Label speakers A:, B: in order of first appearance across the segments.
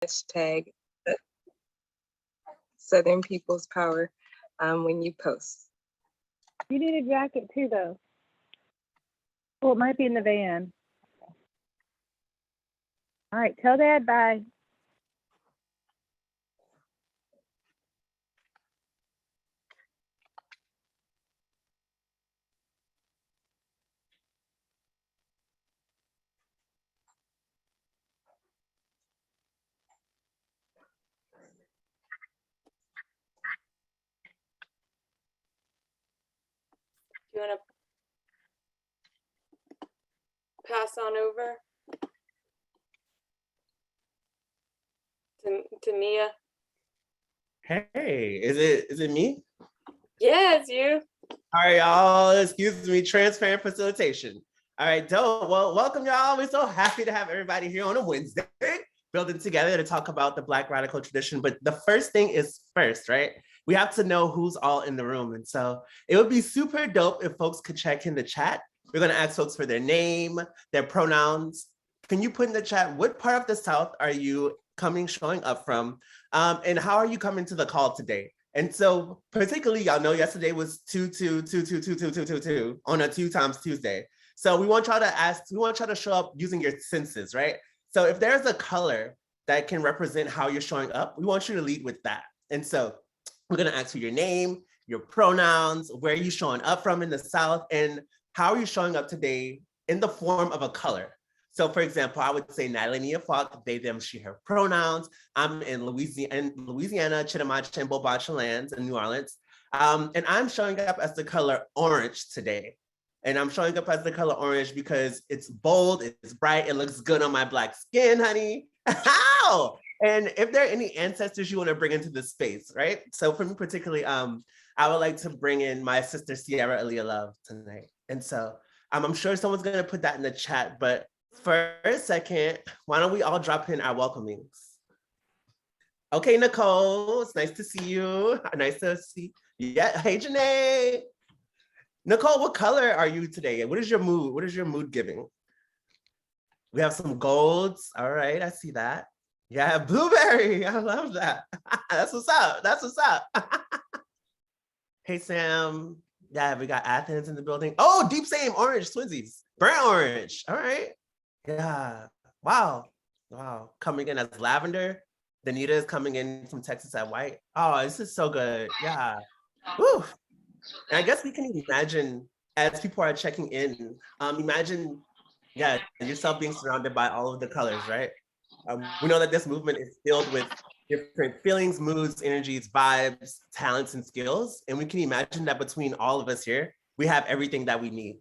A: hashtag Southern People's Power when you post.
B: You need a jacket too, though. Well, it might be in the van. All right, tell Dad bye.
C: Do you want to pass on over to Mia?
D: Hey, is it me?
C: Yeah, it's you.
D: All right, y'all. Excuse me, transparent facilitation. All right, dope. Well, welcome, y'all. We're so happy to have everybody here on a Wednesday, building together to talk about the Black radical tradition. But the first thing is first, right? We have to know who's all in the room. And so it would be super dope if folks could check in the chat. We're going to ask folks for their name, their pronouns. Can you put in the chat, what part of the South are you showing up from? And how are you coming to the call today? And so particularly, y'all know yesterday was 2-2-2-2-2-2-2-2 on a 2 times Tuesday. So we want y'all to show up using your senses, right? So if there's a color that can represent how you're showing up, we want you to lead with that. And so we're gonna ask for your name, your pronouns, where are you showing up from in the South, and how are you showing up today in the form of a color? So for example, I would say Natalie Nia Falk, they, them, she, her pronouns. I'm in Louisiana, Chitimacha, and Bobacha lands in New Orleans. And I'm showing up as the color orange today. And I'm showing up as the color orange because it's bold, it's bright, it looks good on my Black skin, honey. How? And if there are any ancestors you want to bring into this space, right? So for me particularly, I would like to bring in my sister Sierra Aaliyah Love tonight. And so I'm sure someone's gonna put that in the chat, but for a second, why don't we all drop in our welcomings? Okay, Nicole, it's nice to see you. Nice to see, yeah, hey Janae. Nicole, what color are you today? What is your mood? What is your mood giving? We have some golds, all right, I see that. Yeah, blueberry, I love that. That's what's up, that's what's up. Hey, Sam. Yeah, we got Athens in the building. Oh, deep same, orange, twinsies. Burnt orange, all right. Yeah, wow, wow. Coming in as lavender. Danita is coming in from Texas at white. Oh, this is so good, yeah. Woo. And I guess we can imagine, as people are checking in, imagine, yeah, yourself being surrounded by all of the colors, right? We know that this movement is filled with different feelings, moods, energies, vibes, talents, and skills. And we can imagine that between all of us here, we have everything that we need.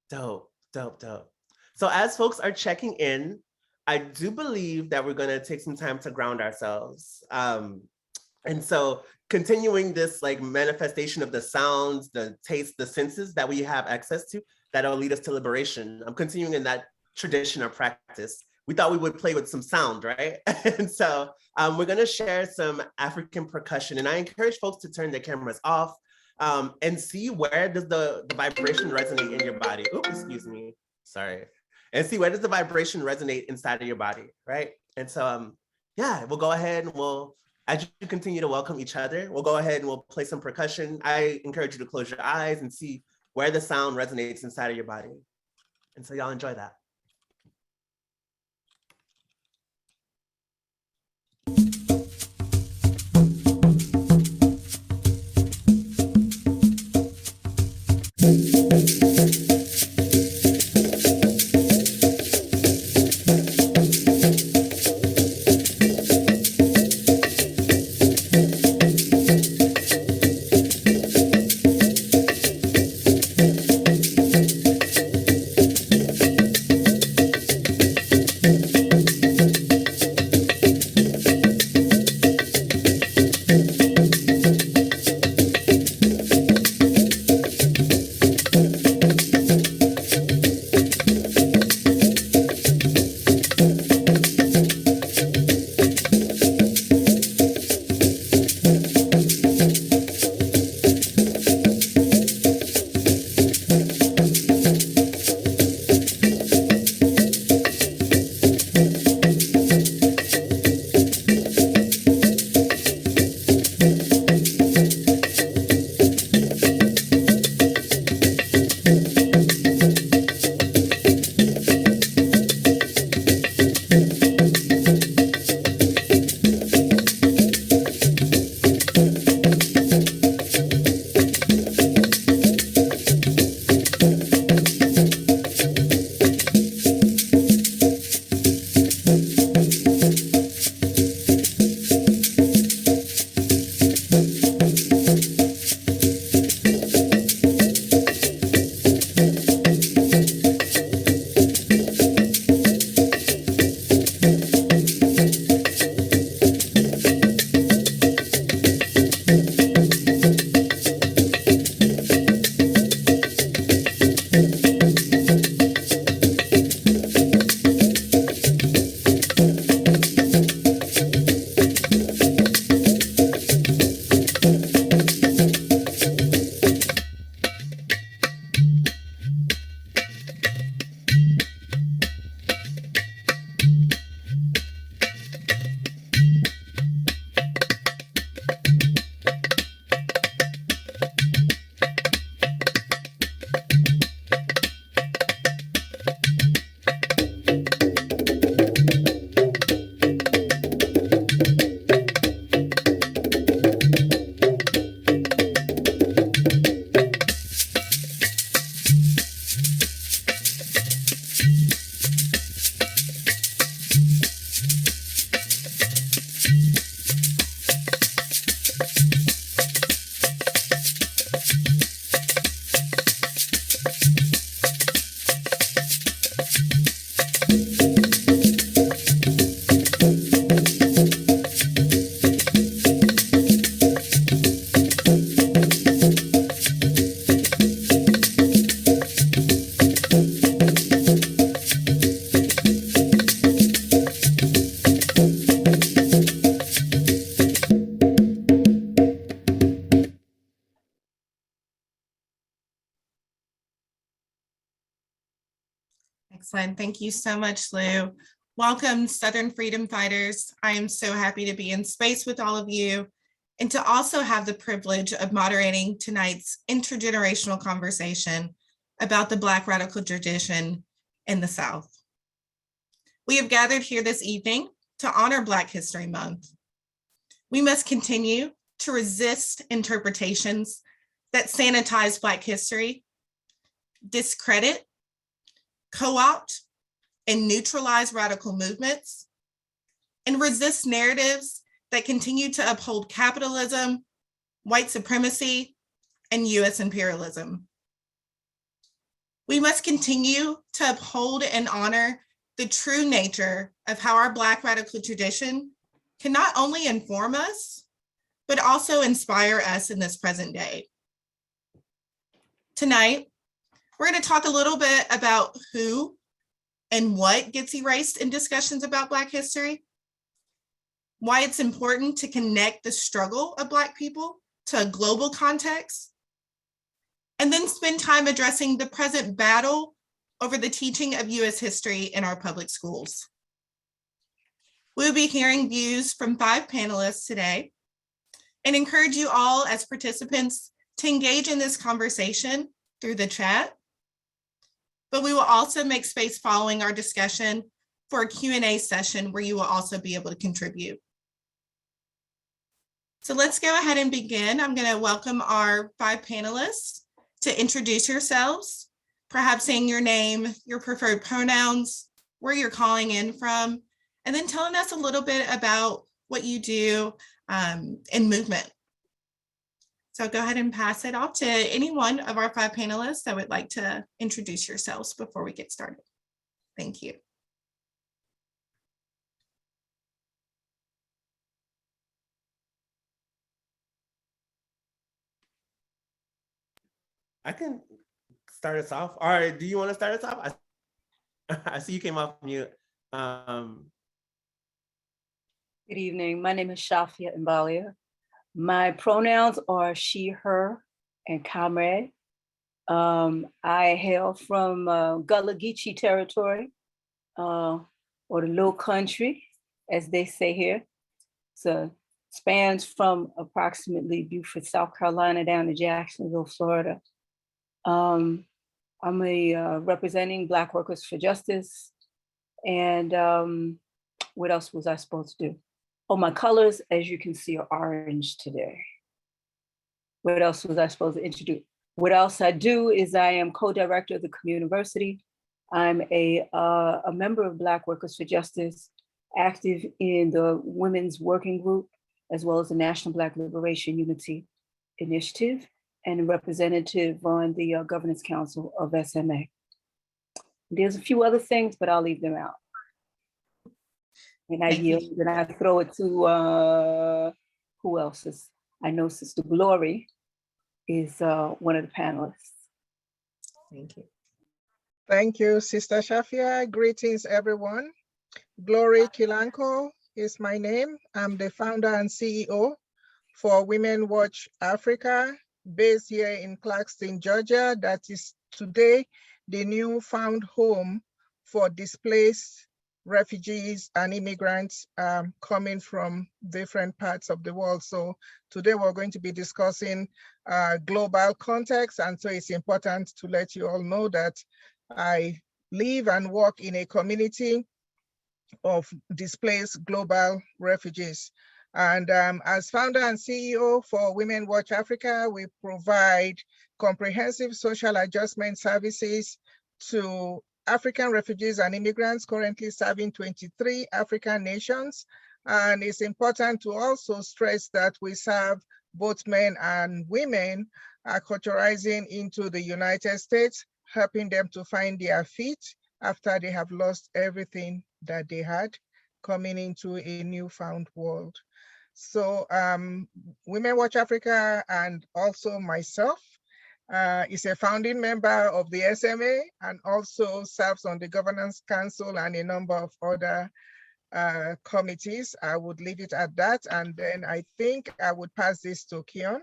D: Dope, dope, dope. So as folks are checking in, I do believe that we're gonna take some time to ground ourselves. And so continuing this like manifestation of the sounds, the taste, the senses that we have access to, that'll lead us to liberation. I'm continuing in that tradition or practice. We thought we would play with some sound, right? And so we're gonna share some African percussion, and I encourage folks to turn their cameras off and see where does the vibration resonate in your body. Oops, excuse me, sorry. And see where does the vibration resonate inside of your body, right? And so yeah, we'll go ahead and as you continue to welcome each other, we'll go ahead and we'll play some percussion. I encourage you to close your eyes and see where the sound resonates inside of your body. And so y'all enjoy that.
E: Excellent. Thank you so much, Lou. Welcome, Southern Freedom Fighters. I am so happy to be in space with all of you and to also have the privilege of moderating tonight's intergenerational conversation about the Black radical tradition in the South. We have gathered here this evening to honor Black History Month. We must continue to resist interpretations that sanitize Black history, discredit, co-opt, and neutralize radical movements, and resist narratives that continue to uphold capitalism, white supremacy, and US imperialism. We must continue to uphold and honor the true nature of how our Black radical tradition can not only inform us, but also inspire us in this present day. Tonight, we're going to talk a little bit about who and what gets erased in discussions about Black history, why it's important to connect the struggle of Black people to a global context, and then spend time addressing the present battle over the teaching of US history in our public schools. We'll be hearing views from 5 panelists today and encourage you all as participants to engage in this conversation through the chat. But we will also make space following our discussion for a Q&A session where you will also be able to contribute. So let's go ahead and begin. I'm going to welcome our 5 panelists to introduce yourselves, perhaps saying your name, your preferred pronouns, where you're calling in from, and then telling us a little bit about what you do in movement. So I'll go ahead and pass it off to any one of our 5 panelists that would like to introduce yourselves before we get started. Thank you.
D: I can start us off. All right, do you want to start us off? I see you came off mute.
F: Good evening. My name is Shafia Mbalia. My pronouns are she, her, and comrade. I hail from Gullah Geechee territory, or the Low Country, as they say here. So spans from approximately Beaufort, South Carolina, down to Jacksonville, Florida. I'm representing Black Workers for Justice. And what else was I supposed to do? Oh, my colors, as you can see, are orange today. What else was I supposed to introduce? What else I do is I am co-director of the community university. I'm a member of Black Workers for Justice, active in the Women's Working Group, as well as the National Black Liberation Unity Initiative, and a representative on the Governance Council of SMA. There's a few other things, but I'll leave them out. And I yield, and I throw it to, who else is, I know Sister Glory is one of the panelists.
E: Thank you.
G: Thank you, Sister Shafia. Greetings, everyone. Glory Kilanko is my name. I'm the founder and CEO for Women Watch Africa, based here in Clarkston, Georgia. That is today the newfound home for displaced refugees and immigrants coming from different parts of the world. So today we're going to be discussing global context. And so it's important to let you all know that I live and work in a community of displaced global refugees. And as founder and CEO for Women Watch Africa, we provide comprehensive social adjustment services to African refugees and immigrants, currently serving 23 African nations. And it's important to also stress that we serve both men and women acculturizing into the United States, helping them to find their feet after they have lost everything that they had, coming into a newfound world. So Women Watch Africa and also myself is a founding member of the SMA and also serves on the Governance Council and a number of other committees. I would leave it at that. And then I think I would pass this to Keon.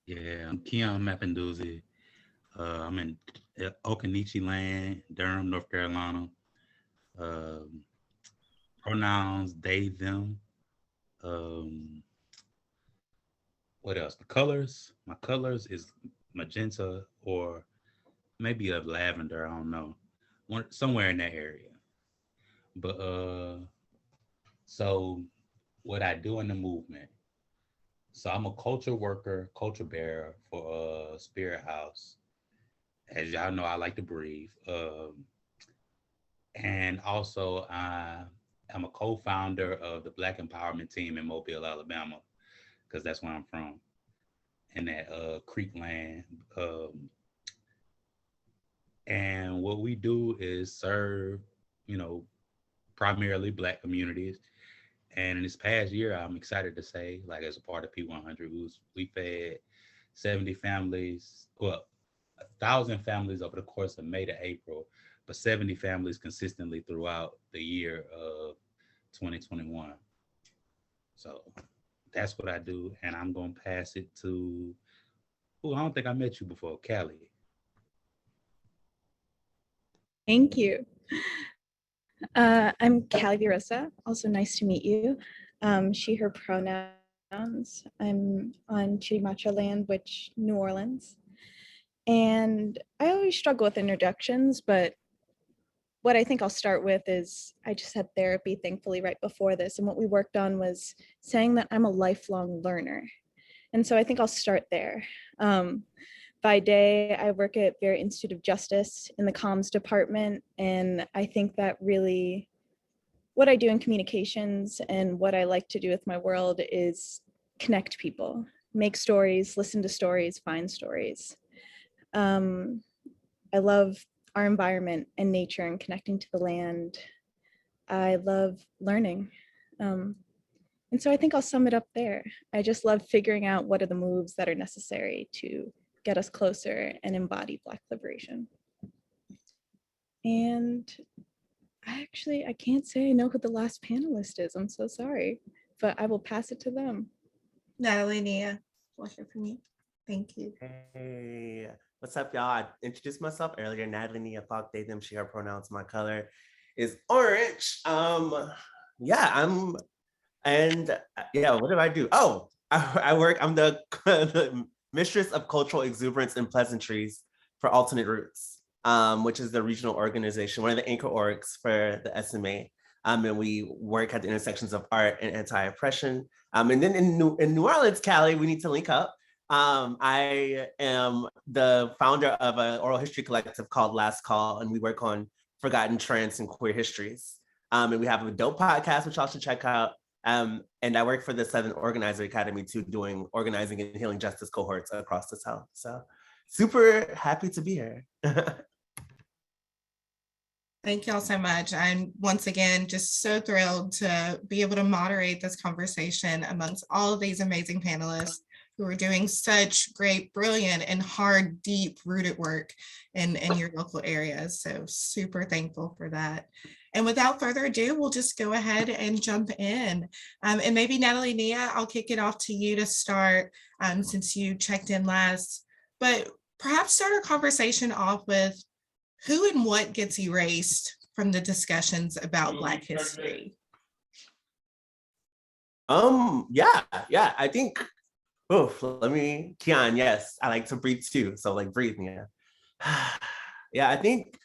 H: Yeah, I'm Keon Mapinduzi. I'm in Okanagan land, Durham, North Carolina. Pronouns they, them. Um, what else? My colors is magenta or maybe a lavender. I don't know, somewhere in that area. But so what I do in the movement. So I'm a culture worker, culture bearer for Spirit House. As y'all know, I like to breathe. And also, I'm a co-founder of the Black Empowerment Team in Mobile, Alabama, because that's where I'm from, in that Creek land. And what we do is serve, you know, primarily Black communities. And in this past year, I'm excited to say, like as a part of P100, we fed 70 families, well, 1,000 families over the course of May to April, but 70 families consistently throughout the year of 2021. So that's what I do. And I'm going to pass it to, I don't think I met you before, Callie.
I: Thank you. I'm Callie Virissa. Also nice to meet you. She, her pronouns. I'm on Chirimacha land, which New Orleans. And I always struggle with introductions, but what I think I'll start with is I just had therapy, thankfully, right before this. And what we worked on was saying that I'm a lifelong learner. And so I think I'll start there. By day, I work at Vera Institute of Justice in the comms department. And I think that really what I do in communications and what I like to do with my world is connect people, make stories, listen to stories, find stories. I love our environment and nature and connecting to the land. I love learning. And so I think I'll sum it up there. I just love figuring out what are the moves that are necessary to get us closer and embody Black liberation. And I can't say I know who the last panelist is. I'm so sorry, but I will pass it to them.
E: Natalie, Nia, we'll hear from you. Thank you.
D: Hey, what's up, y'all? I introduced myself earlier. Natalie Nia Falk, they, them, she, her pronouns. My color is orange. What do I do? Oh, I'm the mistress of cultural exuberance and pleasantries for Alternate Roots, which is the regional organization, one of the anchor orgs for the SMA. And we work at the intersections of art and anti-oppression. And then in New Orleans, Cali, we need to link up. I am the founder of an oral history collective called Last Call, and we work on forgotten trans and queer histories. And we have a dope podcast, which y'all should check out. And I work for the Southern Organizer Academy too, doing organizing and healing justice cohorts across the South. So super happy to be here.
E: Thank y'all so much. I'm once again just so thrilled to be able to moderate this conversation amongst all of these amazing panelists who are doing such great, brilliant, and hard, deep rooted work in your local areas. So super thankful for that. And without further ado, we'll just go ahead and jump in. And maybe Natalie, Nia, I'll kick it off to you to start since you checked in last, but perhaps start our conversation off with who and what gets erased from the discussions about Black history?
D: I think, Kian, yes, I like to breathe too. So like breathe, yeah. Yeah, I think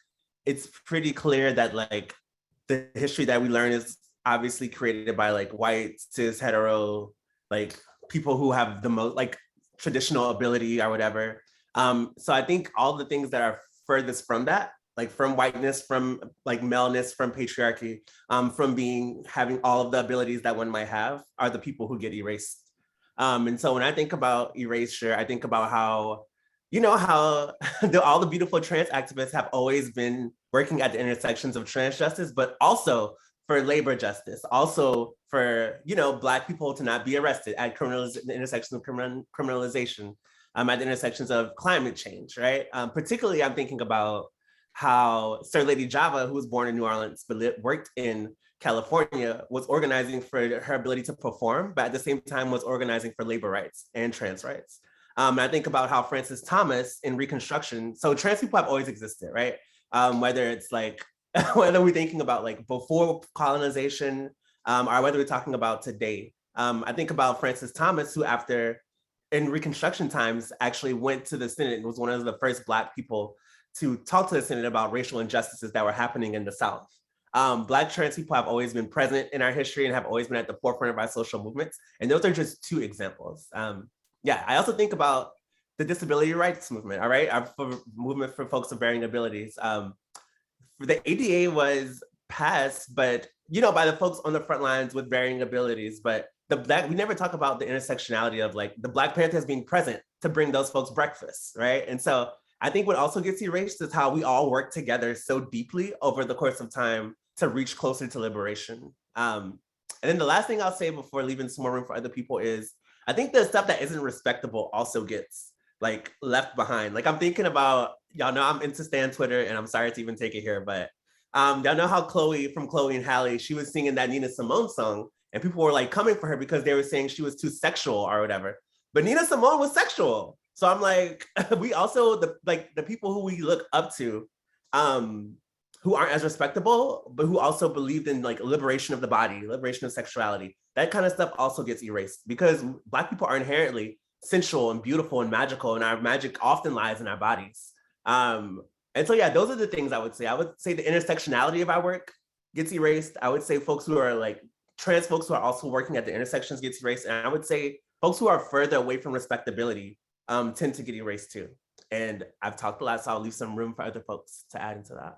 D: it's pretty clear that like the history that we learn is obviously created by like white, cis, hetero, like people who have the most like traditional ability or whatever. So I think all the things that are furthest from that, like from whiteness, from like maleness, from patriarchy, from having all of the abilities that one might have, are the people who get erased. And so when I think about erasure, I think about how, how all the beautiful trans activists have always been working at the intersections of trans justice, but also for labor justice, also for, Black people to not be arrested at the intersections of criminalization, at the intersections of climate change, right? Particularly, I'm thinking about how Sir Lady Java, who was born in New Orleans, but worked in California, was organizing for her ability to perform, but at the same time was organizing for labor rights and trans rights. And I think about how Francis Thomas in Reconstruction, so trans people have always existed, right? Whether it's like, whether we're thinking about like before colonization, or whether we're talking about today. I think about Francis Thomas, who after in Reconstruction times actually went to the Senate and was one of the first Black people to talk to the Senate about racial injustices that were happening in the South. Black trans people have always been present in our history and have always been at the forefront of our social movements. And those are just two examples. Yeah, I also think about the disability rights movement, all right? Our movement for folks of varying abilities. The ADA was passed, but by the folks on the front lines with varying abilities, but we never talk about the intersectionality of like the Black Panthers being present to bring those folks breakfast, right? And so I think what also gets erased is how we all work together so deeply over the course of time to reach closer to liberation. And then the last thing I'll say before leaving some more room for other people is, I think the stuff that isn't respectable also gets like left behind. Like I'm thinking about, y'all know I'm into Stan Twitter and I'm sorry to even take it here, but y'all know how Chloe from Chloe and Halle, she was singing that Nina Simone song and people were like coming for her because they were saying she was too sexual or whatever. But Nina Simone was sexual. So I'm like, we also, the people who we look up to, who aren't as respectable, but who also believed in like liberation of the body, liberation of sexuality, that kind of stuff also gets erased because Black people are inherently sensual and beautiful and magical, and our magic often lies in our bodies. And so, yeah, those are the things I would say. I would say the intersectionality of our work gets erased. I would say folks who are like trans folks who are also working at the intersections gets erased. And I would say folks who are further away from respectability tend to get erased too. And I've talked a lot, so I'll leave some room for other folks to add into that.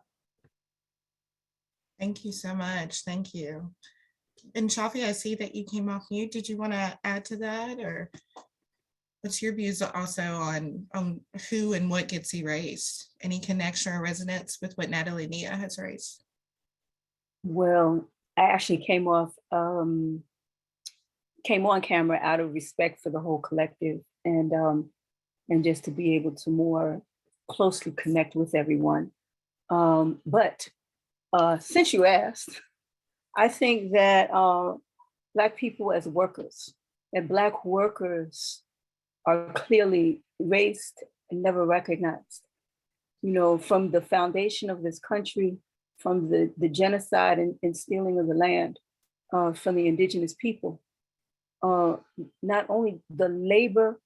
E: Thank you so much. Thank you. And Shafi, I see that you came off mute. Did you want to add to that, or what's your views also on who and what gets erased? Any connection or resonance with what Natalie Nia has raised?
F: Well, I actually came on camera out of respect for the whole collective and just to be able to more closely connect with everyone. But since you asked, I think that Black people as workers, and Black workers are clearly erased and never recognized. From the foundation of this country, from the genocide and stealing of the land from the indigenous people, not only the labor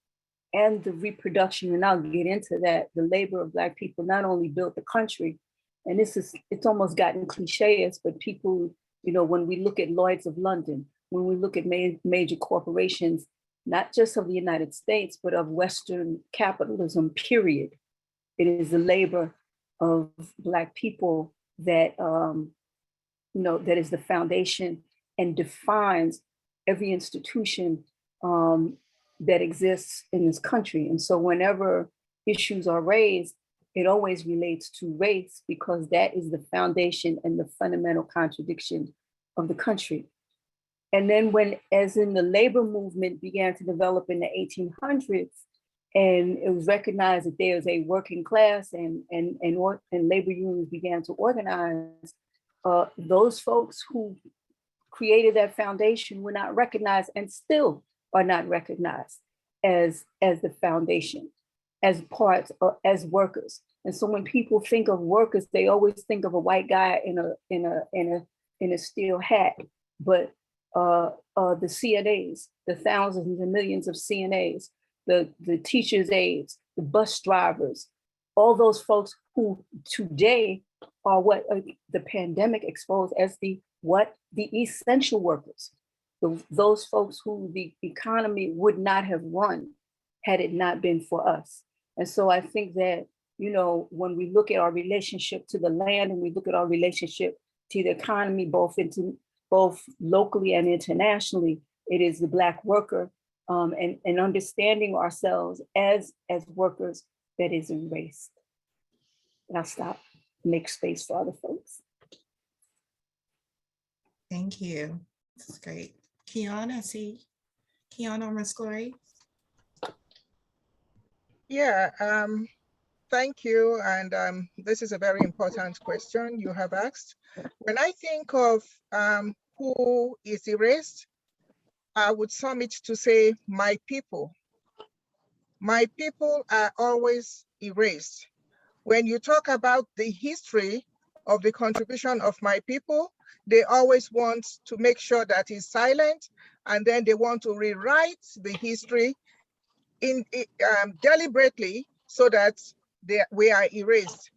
F: and the reproduction, and I'll get into that, the labor of Black people not only built the country, and it's almost gotten cliches, but people, when we look at Lloyd's of London, when we look at major corporations, not just of the United States, but of Western capitalism, period. It is the labor of Black people that, that is the foundation and defines every institution that exists in this country. And so whenever issues are raised, it always relates to race because that is the foundation and the fundamental contradiction of the country. And then as in the labor movement began to develop in the 1800s, and it was recognized that there's a working class and labor unions began to organize, those folks who created that foundation were not recognized and still are not recognized as the foundation, as parts, as workers. And so when people think of workers, they always think of a white guy in a steel hat, but the CNAs, the thousands and millions of CNAs, the teachers' aides, the bus drivers, all those folks who today are what the pandemic exposed as the essential workers, those folks who the economy would not have run had it not been for us. And so I think that, when we look at our relationship to the land and we look at our relationship to the economy, both locally and internationally, it is the Black worker and understanding ourselves as workers that is erased. And I'll stop, make space for other folks.
E: Thank you. This is great. Kiana, I see Kiana or Miss Glory.
G: Yeah, thank you. And this is a very important question you have asked. When I think of who is erased, I would sum it to say my people. my people are always erased. When you talk about the history of the contribution of my people, they always want to make sure that it's silent, and then they want to rewrite the history deliberately so that we are erased.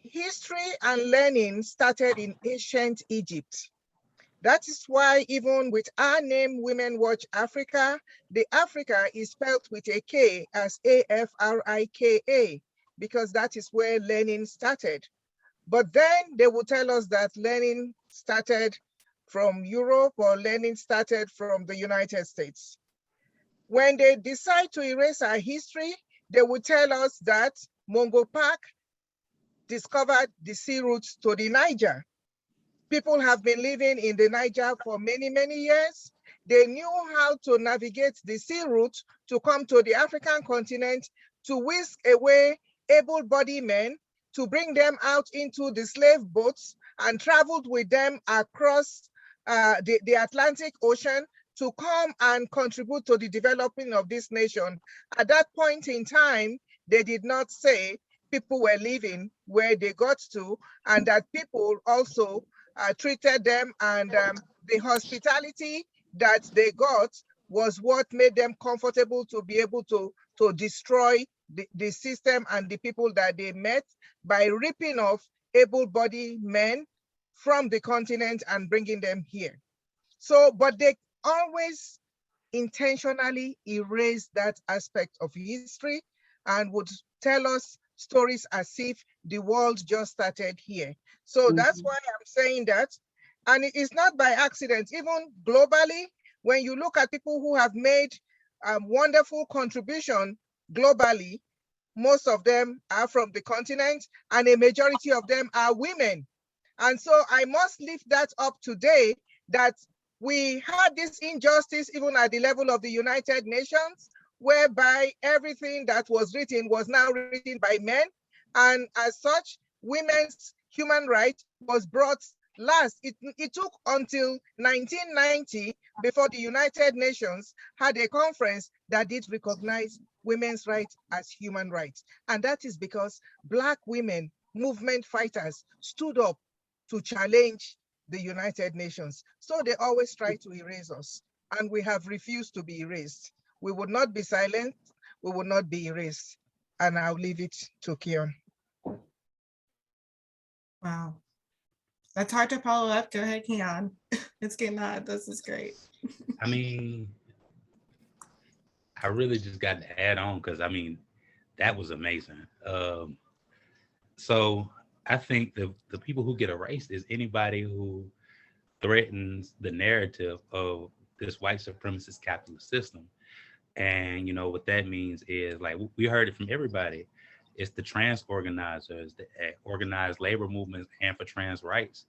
G: History and learning started in ancient Egypt. That is why even with our name, Women Watch Africa, the Africa is spelled with a K as Afrika, because that is where learning started. But then they will tell us that learning started from Europe or learning started from the United States. When they decide to erase our history, they will tell us that Mungo Park discovered the sea routes to the Niger. People have been living in the Niger for many, many years. They knew how to navigate the sea route to come to the African continent, to whisk away able-bodied men, to bring them out into the slave boats and traveled with them across the Atlantic Ocean to come and contribute to the developing of this nation. At that point in time, they did not say people were living where they got to, and that people also treated them, and the hospitality that they got was what made them comfortable to be able to destroy the system and the people that they met by ripping off able-bodied men from the continent and bringing them here. So, but they always intentionally erase that aspect of history and would tell us stories as if the world just started here. So that's why I'm saying that. And it is not by accident, even globally, when you look at people who have made wonderful contribution globally, most of them are from the continent and a majority of them are women. And so I must lift that up today, that we had this injustice even at the level of the United Nations, whereby everything that was written was now written by men. And as such, women's human rights was brought last. It took until 1990 before the United Nations had a conference that did recognize women's rights as human rights. And that is because Black women, movement fighters, stood up to challenge the United Nations. So they always try to erase us, and we have refused to be erased. We would not be silent, we will not be erased. And I'll leave it to Kion.
E: Wow. That's hard to follow up. Go ahead, Keon. It's getting hot. This is great.
H: I mean, I really just got to add on because I mean, that was amazing. So I think the people who get erased is anybody who threatens the narrative of this white supremacist capitalist system. And you know what that means is, like, we heard it from everybody. It's the trans organizers, the organized labor movements and for trans rights.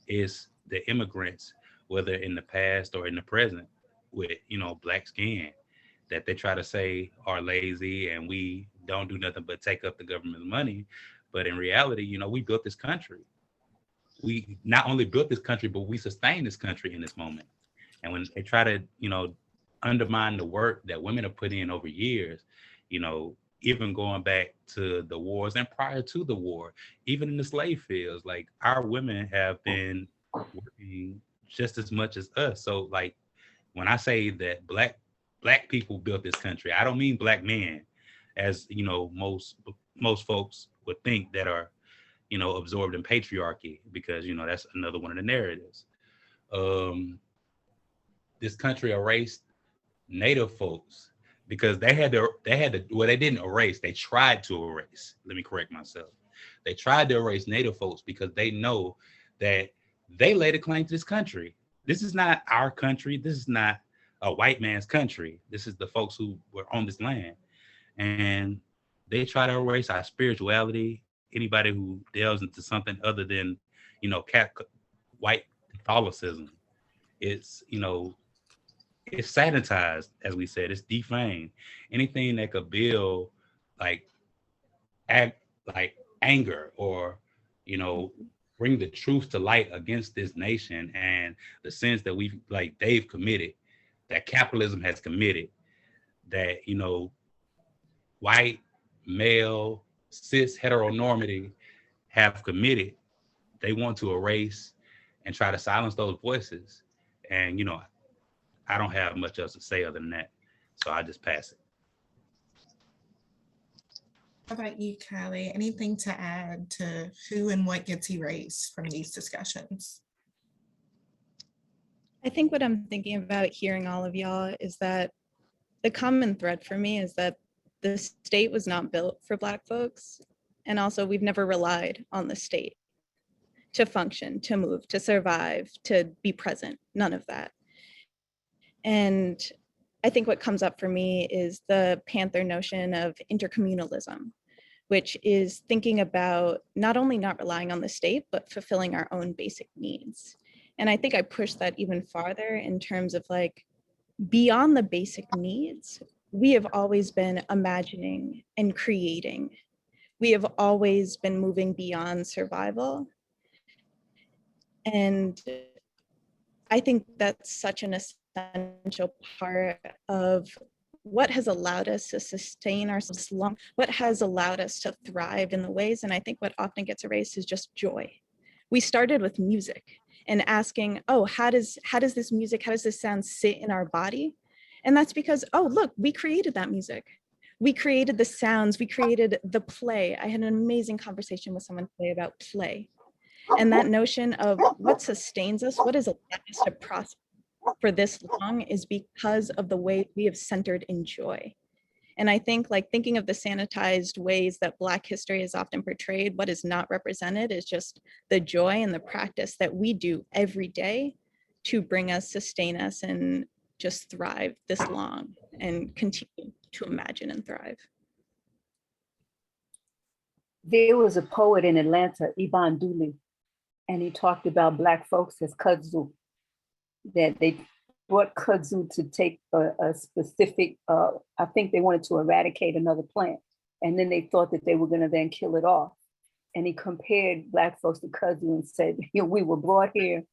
H: It's the immigrants, whether in the past or in the present, with, you know, Black skin, that they try to say are lazy and we don't do nothing but take up the government's money. But in reality, you know, we built this country. We not only built this country, but we sustain this country in this moment. And when they try to, you know, undermine the work that women have put in over years, you know, even going back to the wars and prior to the war, even in the slave fields, like, our women have been working just as much as us. So, like, when I say that black people built this country, I don't mean Black men, as, you know, most folks would think that are, you know, absorbed in patriarchy, because, you know, that's another one of the narratives. This country erased Native folks because they had to, well, they didn't erase, they tried to erase. Let me correct myself. They tried to erase Native folks because they know that they laid a claim to this country. This is not our country. This is not a white man's country. This is the folks who were on this land. And they try to erase our spirituality. Anybody who delves into something other than, you know, white Catholicism, it's, you know, it's sanitized, as we said, it's defamed. Anything that could build like anger or, you know, bring the truth to light against this nation and the sins that they've committed, that capitalism has committed, that, you know, white, male, cis heteronormity have committed, they want to erase and try to silence those voices. And, you know, I don't have much else to say other than that. So I just pass it.
E: How about you, Callie? Anything to add to who and what gets erased from these discussions?
I: I think what I'm thinking about hearing all of y'all is that the common thread for me is that the state was not built for Black folks. And also we've never relied on the state to function, to move, to survive, to be present, none of that. And I think what comes up for me is the Panther notion of intercommunalism, which is thinking about not only not relying on the state, but fulfilling our own basic needs. And I think I push that even farther in terms of like, beyond the basic needs, we have always been imagining and creating. We have always been moving beyond survival. And I think that's such an essential part of what has allowed us to sustain ourselves long, what has allowed us to thrive in the ways. And I think what often gets erased is just joy. We started with music and asking, oh, how does this music, how does this sound sit in our body? And that's because, oh, look, we created that music. We created the sounds, we created the play. I had an amazing conversation with someone today about play. And that notion of what sustains us, what has allowed us to prosper for this long is because of the way we have centered in joy. And I think like thinking of the sanitized ways that Black history is often portrayed, what is not represented is just the joy and the practice that we do every day to bring us, sustain us, and just thrive this long and continue to imagine and thrive.
F: There was a poet in Atlanta, Iban Dooley, and he talked about Black folks as kudzu, that they brought kudzu to take a specific, I think they wanted to eradicate another plant. And then they thought that they were gonna then kill it off. And he compared Black folks to kudzu and said, you know, we were brought here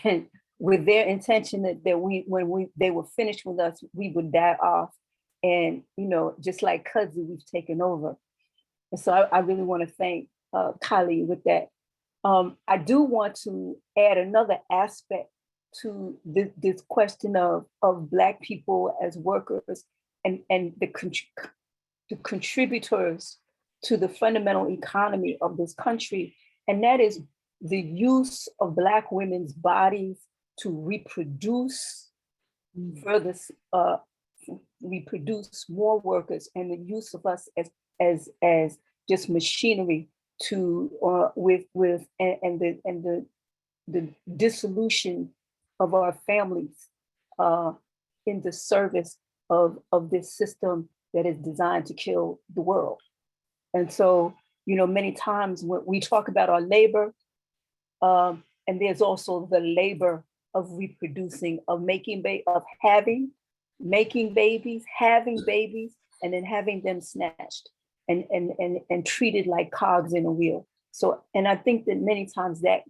F: and with their intention that they were finished with us, we would die off. And, you know, just like kudzu, we've taken over. And so I really wanna thank Kylie with that. I do want to add another aspect to this question of Black people as workers and the contributors to the fundamental economy of this country. And that is the use of Black women's bodies to reproduce, further reproduce more workers, and the use of us as just machinery to the dissolution of our families in the service of this system that is designed to kill the world. And so, you know, many times when we talk about our labor, and there's also the labor of reproducing, of making babies, having babies, and then having them snatched and treated like cogs in a wheel. So, and I think that many times that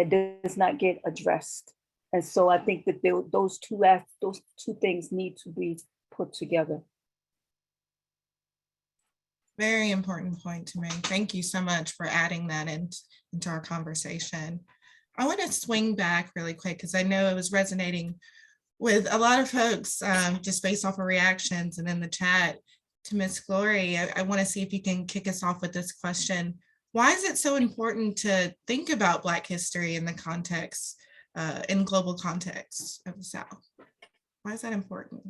F: does not get addressed. And so I think that those two things need to be put together.
E: Very important point to make. Thank you so much for adding that into our conversation. I want to swing back really quick because I know it was resonating with a lot of folks just based off of reactions and in the chat to Miss Glory. I want to see if you can kick us off with this question. Why is it so important to think about Black history in the context, in global context of the South? Why is that important?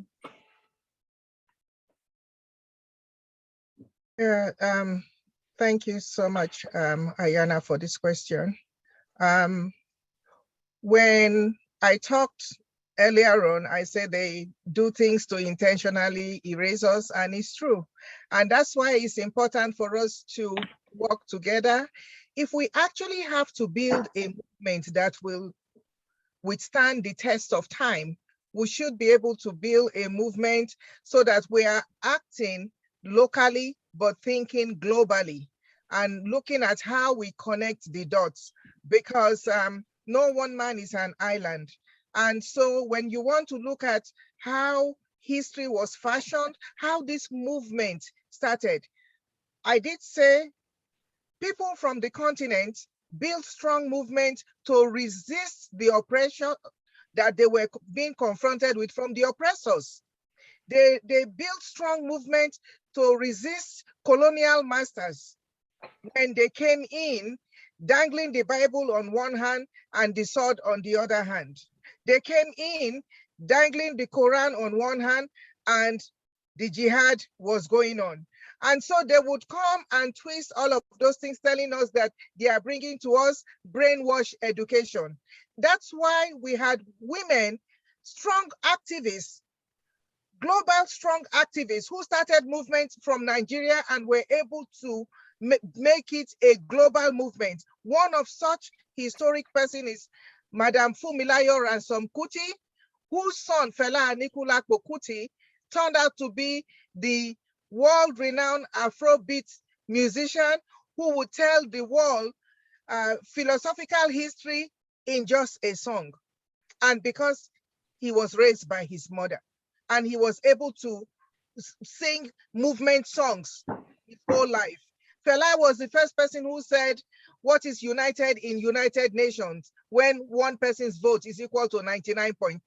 G: Yeah, thank you so much, Ayana, for this question. When I talked earlier on, I said they do things to intentionally erase us, and it's true. And that's why it's important for us to work together. If we actually have to build a movement that will withstand the test of time, we should be able to build a movement so that we are acting locally, but thinking globally and looking at how we connect the dots, because no one man is an island. And so when you want to look at how history was fashioned, how this movement started, I did say people from the continent built strong movement to resist the oppression that they were being confronted with from the oppressors. They built strong movement to resist colonial masters when they came in, dangling the Bible on one hand and the sword on the other hand. They came in, dangling the Quran on one hand, and the jihad was going on. And so they would come and twist all of those things, telling us that they are bringing to us brainwash education. That's why we had women, strong activists, global strong activists who started movements from Nigeria and were able to make it a global movement. One of such historic person is Madam Fumilayo Ransom Kuti, whose son Fela Anikulapo Kuti turned out to be the world-renowned Afrobeat musician who would tell the world philosophical history in just a song. And because he was raised by his mother, and he was able to sing movement songs his whole life. Fela was the first person who said, what is united in United Nations when one person's vote is equal to 99.9?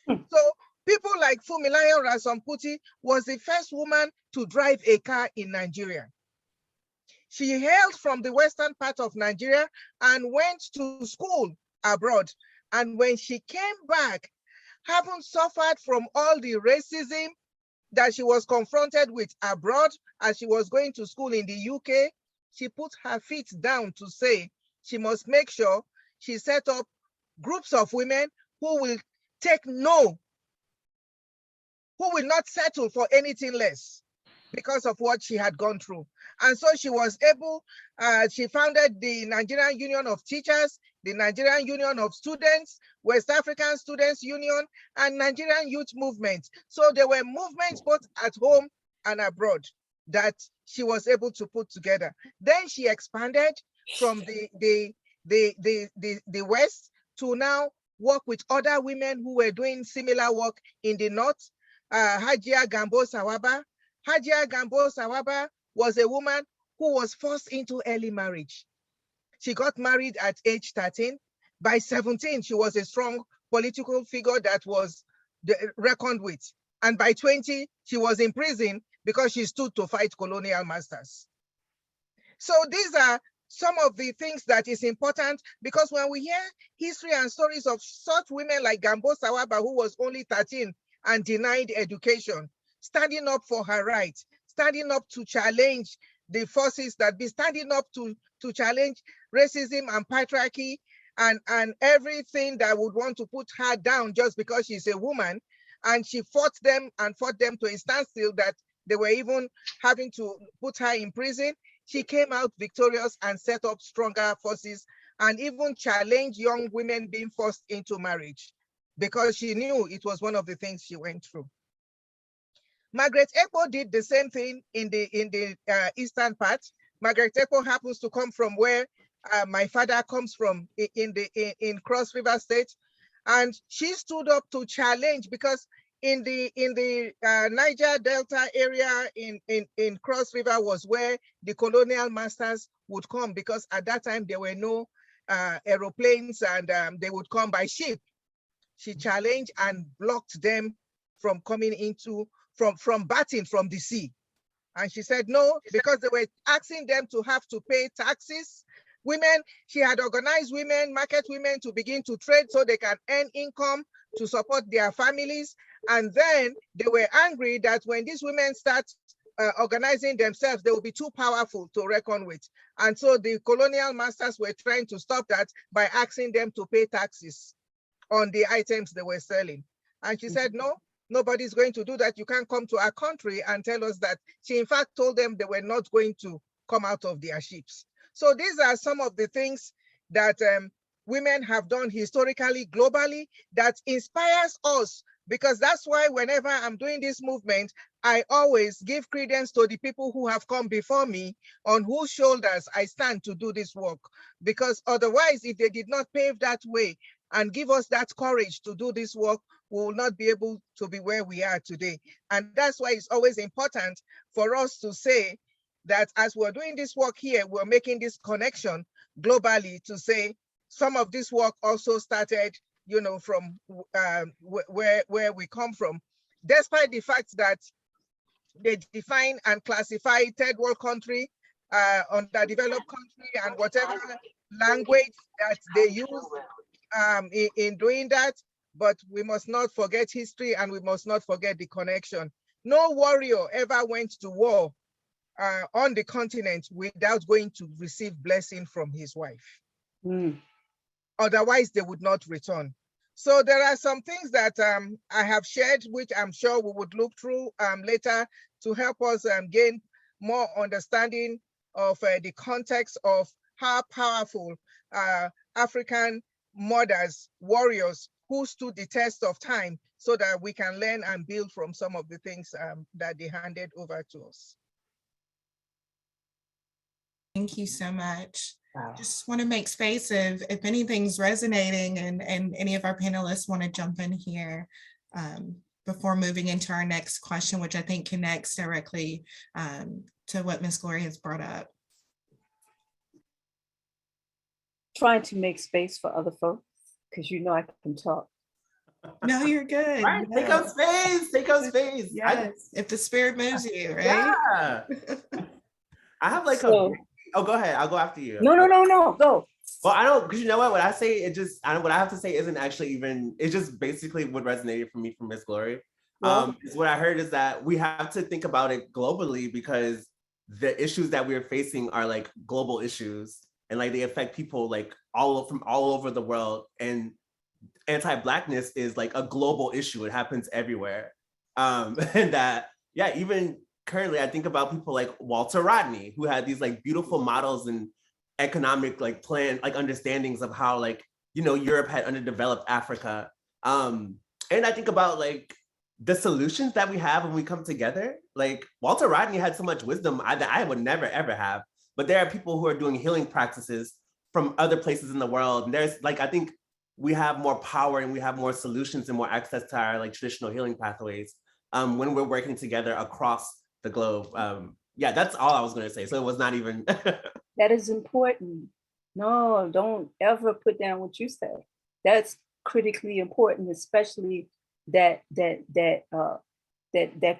G: So people like Fumilayo Ransom Kuti was the first woman to drive a car in Nigeria. She hailed from the western part of Nigeria and went to school abroad. And when she came back, having suffered from all the racism that she was confronted with abroad as she was going to school in the UK, she put her feet down to say she must make sure she set up groups of women who will take no, who will not settle for anything less because of what she had gone through. And so she was able, she founded the Nigerian Union of Teachers, the Nigerian Union of Students, West African Students Union, and Nigerian Youth Movement. So there were movements both at home and abroad that she was able to put together. Then she expanded from the West to now work with other women who were doing similar work in the North. Hajia Gambo Sawaba. Hajia Gambo Sawaba was a woman who was forced into early marriage. She got married at age 13. By 17, she was a strong political figure that was reckoned with. And by 20, she was in prison because she stood to fight colonial masters. So these are some of the things that is important, because when we hear history and stories of such women like Gambo Sawaba, who was only 13 and denied education, standing up for her rights, standing up to challenge the forces that be standing up to challenge racism and patriarchy and everything that would want to put her down just because she's a woman. And she fought them to a standstill that they were even having to put her in prison. She came out victorious and set up stronger forces and even challenged young women being forced into marriage because she knew it was one of the things she went through. Margaret Ekpo did the same thing in the eastern part. Margaret Ekpo happens to come from where my father comes from in Cross River State, and she stood up to challenge because in the Niger Delta area in Cross River was where the colonial masters would come, because at that time there were no aeroplanes and they would come by ship. She challenged and blocked them from coming into from batting from the sea. And she said no, because they were asking them to have to pay taxes. Women, she had organized women, market women to begin to trade so they can earn income to support their families. And then they were angry that when these women start organizing themselves, they will be too powerful to reckon with. And so the colonial masters were trying to stop that by asking them to pay taxes on the items they were selling. And she said, no, nobody's going to do that. You can't come to our country and tell us that. She in fact told them they were not going to come out of their ships. So these are some of the things that women have done historically, globally, that inspires us, because that's why whenever I'm doing this movement, I always give credence to the people who have come before me, on whose shoulders I stand to do this work. Because otherwise, if they did not pave that way and give us that courage to do this work, we will not be able to be where we are today. And that's why it's always important for us to say that as we're doing this work here, we're making this connection globally to say some of this work also started, you know, from where we come from, despite the fact that they define and classify third world country, underdeveloped country, and whatever language that they use in doing that. But we must not forget history, and we must not forget the connection. No warrior ever went to war on the continent without going to receive blessing from his wife. Otherwise, they would not return. So there are some things that I have shared, which I'm sure we would look through later to help us gain more understanding of the context of how powerful African mothers, warriors who stood the test of time, so that we can learn and build from some of the things that they handed over to us.
E: Thank you so much.
F: Wow.
E: Just want to make space if anything's resonating and any of our panelists want to jump in here before moving into our next question, which I think connects directly to what Ms. Glory has brought up.
F: Trying to make space for other folks, because you know I can talk.
E: No, you're good.
D: Right, take up space, take up space.
E: Yes, if the spirit moves you, right?
D: Yeah. I have like
F: So,
D: oh, go ahead. I'll go after you.
F: no, go.
D: Well, I don't, because you know what I say, what I have to say isn't actually even, it's just basically what resonated for me from Miss Glory. Is what I heard is that we have to think about it globally, because the issues that we're facing are like global issues, and like they affect people like from all over the world. And anti-Blackness is like a global issue. It happens everywhere. And that, yeah, even currently I think about people like Walter Rodney, who had these like beautiful models and economic like plan, like understandings of how like, you know, Europe had underdeveloped Africa. And I think about like the solutions that we have when we come together. Like Walter Rodney had so much wisdom that I would never ever have, but there are people who are doing healing practices from other places in the world. And there's like, I think we have more power and we have more solutions and more access to our like traditional healing pathways when we're working together across the globe. Yeah, that's all I was going to say. So it was not even.
F: That is important. No, don't ever put down what you say. That's critically important, especially that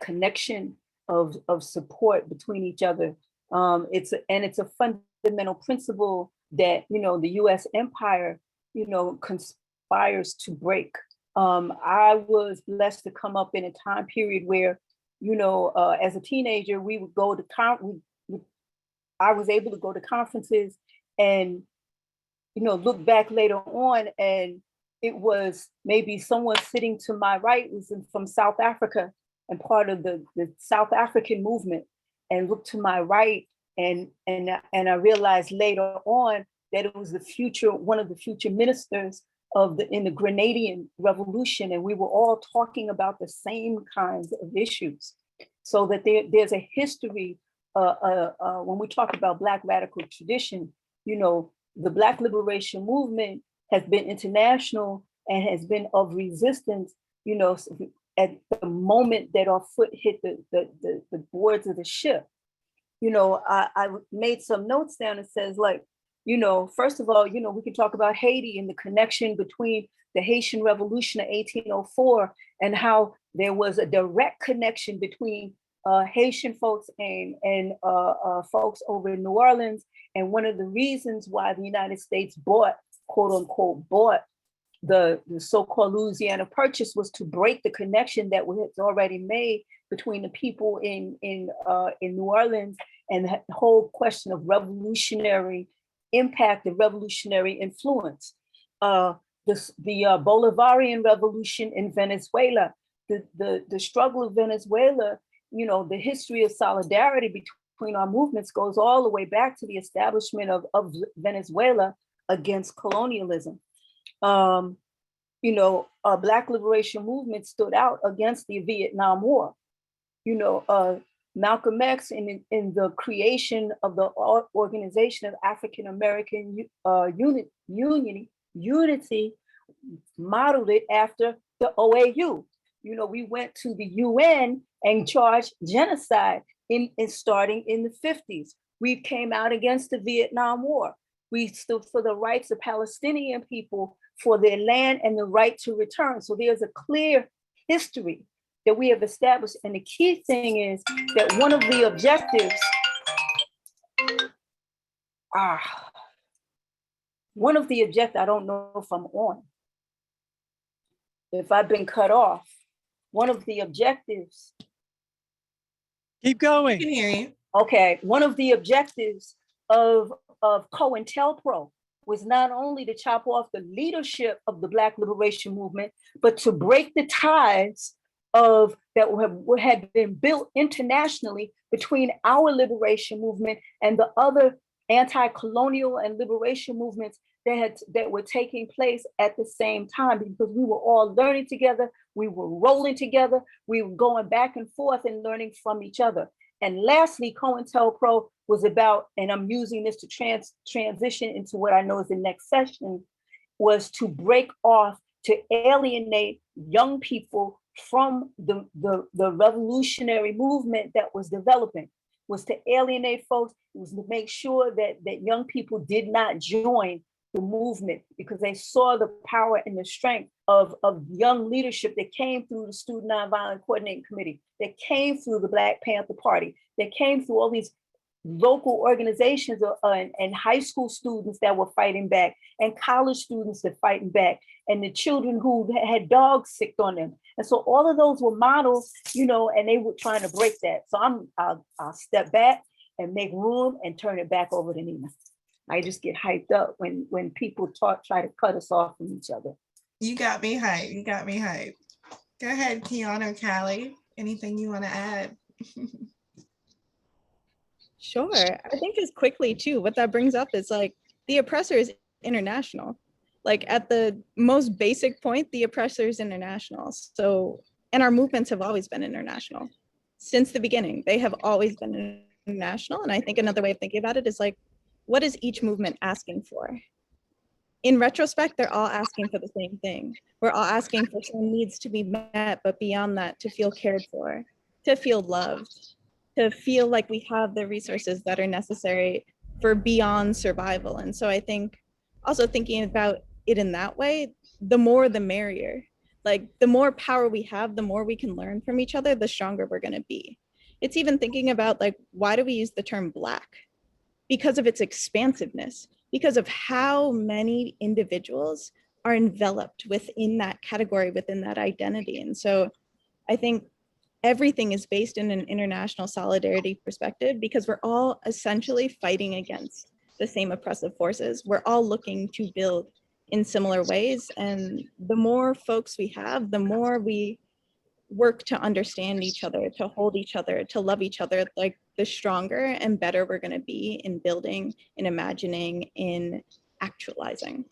F: connection of support between each other. It's a fundamental principle that, you know, the U.S. empire, you know, conspires to break. I was blessed to come up in a time period where, you know, as a teenager, we would go to I was able to go to conferences and, you know, look back later on, and it was maybe someone sitting to my right was from South Africa and part of the South African movement, and look to my right, and I realized later on that it was one of the future ministers in the Grenadian Revolution, and we were all talking about the same kinds of issues. So that there's a history. When we talk about Black radical tradition, you know, the Black liberation movement has been international and has been of resistance, you know, at the moment that our foot hit the boards of the ship. You know, I made some notes down that says, like, you know, first of all, you know, we can talk about Haiti and the connection between the Haitian Revolution of 1804 and how there was a direct connection between Haitian folks and folks over in New Orleans. And one of the reasons why the United States bought, quote unquote, bought the so-called Louisiana Purchase was to break the connection that was already made between the people in New Orleans, and the whole question of revolutionary impact and revolutionary influence. The Bolivarian Revolution in Venezuela, the struggle of Venezuela, you know, the history of solidarity between our movements goes all the way back to the establishment of Venezuela against colonialism. You know, Black liberation movement stood out against the Vietnam War. You know, Malcolm X in the creation of the Organization of African American Unity modeled it after the OAU. You know, we went to the UN and charged genocide in starting in the 50s. We came out against the Vietnam War. We stood for the rights of Palestinian people for their land and the right to return. So there's a clear history that we have established. And the key thing is that one of the objectives, I don't know if I'm on, if I've been cut off, one of the objectives.
J: Keep
E: I
J: going.
E: can hear you.
F: Okay, one of the objectives of COINTELPRO was not only to chop off the leadership of the Black liberation movement, but to break the ties of that had been built internationally between our liberation movement and the other anti-colonial and liberation movements that were taking place at the same time, because we were all learning together, we were rolling together, we were going back and forth and learning from each other. And lastly, COINTELPRO was about, and I'm using this to transition into what I know is the next session, was to break off, to alienate young people from the revolutionary movement that was developing, was to alienate folks, it was to make sure that young people did not join the movement, because they saw the power and the strength of young leadership that came through the Student Nonviolent Coordinating Committee, that came through the Black Panther Party, that came through all these local organizations and high school students that were fighting back, and college students that fighting back, and the children who had dogs sicked on them. And so all of those were models, you know, and they were trying to break that. So I'll step back and make room and turn it back over to Nina. I just get hyped up when people try to cut us off from each other.
E: You got me hyped. You got me hyped. Go ahead, Kiana, Callie. Anything you want to add?
I: Sure. I think just quickly too, what that brings up is like the oppressor is international. Like at the most basic point, the oppressor is international. So, and our movements have always been international since the beginning. They have always been international. And I think another way of thinking about it is like, what is each movement asking for? In retrospect, they're all asking for the same thing. We're all asking for some needs to be met, but beyond that, to feel cared for, to feel loved, to feel like we have the resources that are necessary for beyond survival. And so I think also thinking about it in that way, the more the merrier. Like the more power we have, the more we can learn from each other, the stronger we're gonna be. It's even thinking about like, why do we use the term Black? Because of its expansiveness, because of how many individuals are enveloped within that category, within that identity. And so I think everything is based in an international solidarity perspective, because we're all essentially fighting against the same oppressive forces. We're all looking to build in similar ways. And the more folks we have, the more we work to understand each other, to hold each other, to love each other, like the stronger and better we're going to be in building, in imagining, in actualizing.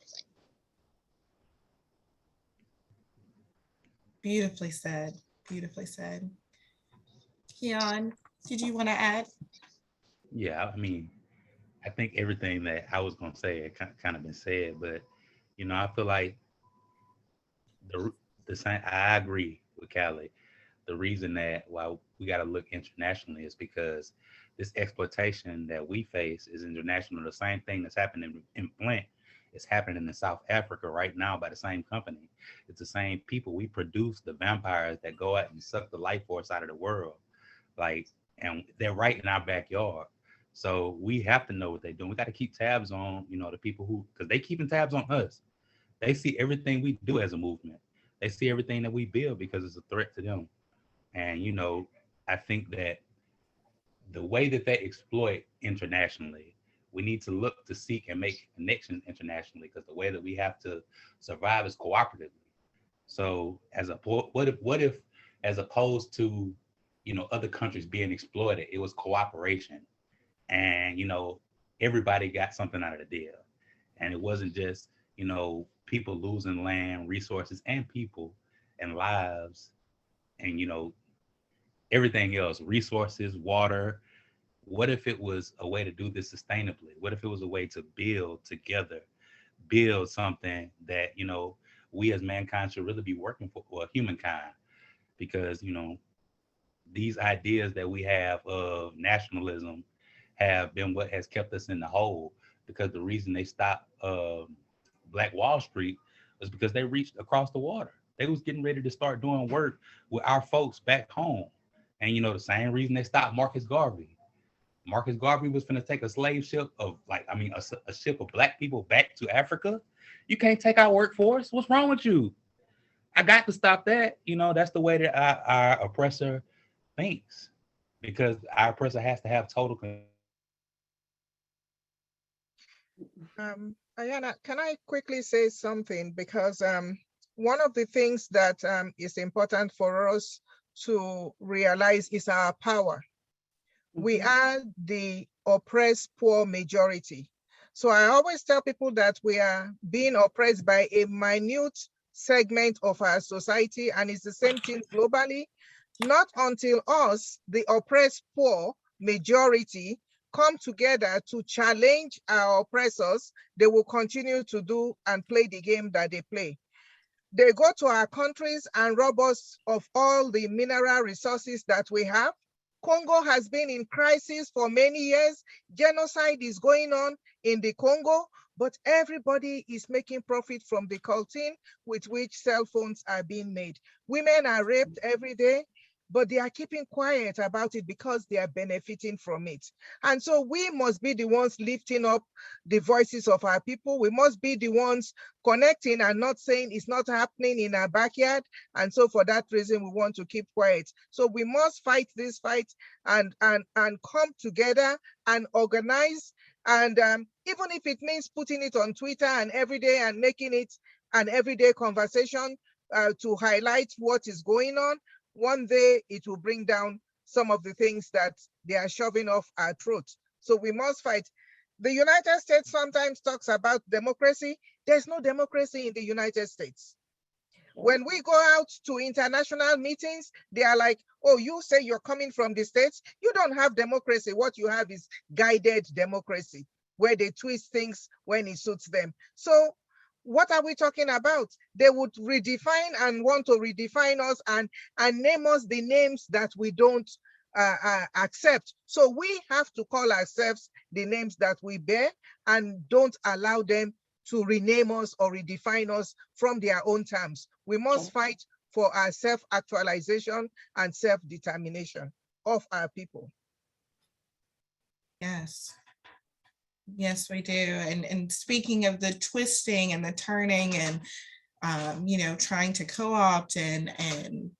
E: Beautifully said. Beautifully said. Keon, did you want to add?
H: Yeah, I mean, I think everything that I was gonna say had kind of been said, but you know, I feel like the same. I agree with Callie. The reason that why we got to look internationally is because this exploitation that we face is international. The same thing that's happening in Flint is happening in South Africa right now by the same company. It's the same people. We produce the vampires that go out and suck the life force out of the world, like, and they're right in our backyard. So we have to know what they're doing. We got to keep tabs on, you know, the people who, because they keeping tabs on us. They see everything we do as a movement. They see everything that we build because it's a threat to them. And, you know, I think that the way that they exploit internationally, we need to look to seek and make connections internationally, because the way that we have to survive is cooperatively. So what if as opposed to, you know, other countries being exploited, it was cooperation, and, you know, everybody got something out of the deal. And it wasn't just, you know, people losing land, resources, and people and lives, and, you know, everything else, resources, water. What if it was a way to do this sustainably? What if it was a way to build together, build something that, you know, we as mankind should really be working for, well, humankind, because, you know, these ideas that we have of nationalism have been what has kept us in the hole, because the reason they stopped Black Wall Street was because they reached across the water. They was getting ready to start doing work with our folks back home. And, you know, the same reason they stopped Marcus Garvey. Marcus Garvey was going to take a slave ship of, like, I mean, a ship of Black people back to Africa. You can't take our workforce. What's wrong with you? I got to stop that. You know, that's the way that our oppressor thinks, because our oppressor has to have total control.
G: Ayana, can I quickly say something? Because one of the things that is important for us to realize is our power. We are the oppressed poor majority. So I always tell people that we are being oppressed by a minute segment of our society, and it's the same thing globally. Not until us, the oppressed poor majority, come together to challenge our oppressors, they will continue to do and play the game that they play. They go to our countries and rob us of all the mineral resources that we have. Congo has been in crisis for many years. Genocide is going on in the Congo, but everybody is making profit from the coltan with which cell phones are being made. Women are raped every day, but they are keeping quiet about it because they are benefiting from it. And so we must be the ones lifting up the voices of our people. We must be the ones connecting and not saying it's not happening in our backyard. And so for that reason, we want to keep quiet. So we must fight this fight and come together and organize. And even if it means putting it on Twitter and every day and making it an everyday conversation to highlight what is going on, one day it will bring down some of the things that they are shoving off our throats. So we must fight. The United States sometimes talks about democracy. There's no democracy in the United States. When we go out to international meetings, they are like, oh, you say you're coming from the States? You don't have democracy. What you have is guided democracy, where they twist things when it suits them. So what are we talking about? They would redefine and want to redefine us and name us the names that we don't accept. So we have to call ourselves the names that we bear and don't allow them to rename us or redefine us from their own terms. We must fight for our self-actualization and self-determination of our people.
E: Yes. Yes, we do. And speaking of the twisting and the turning and, you know, trying to co-opt and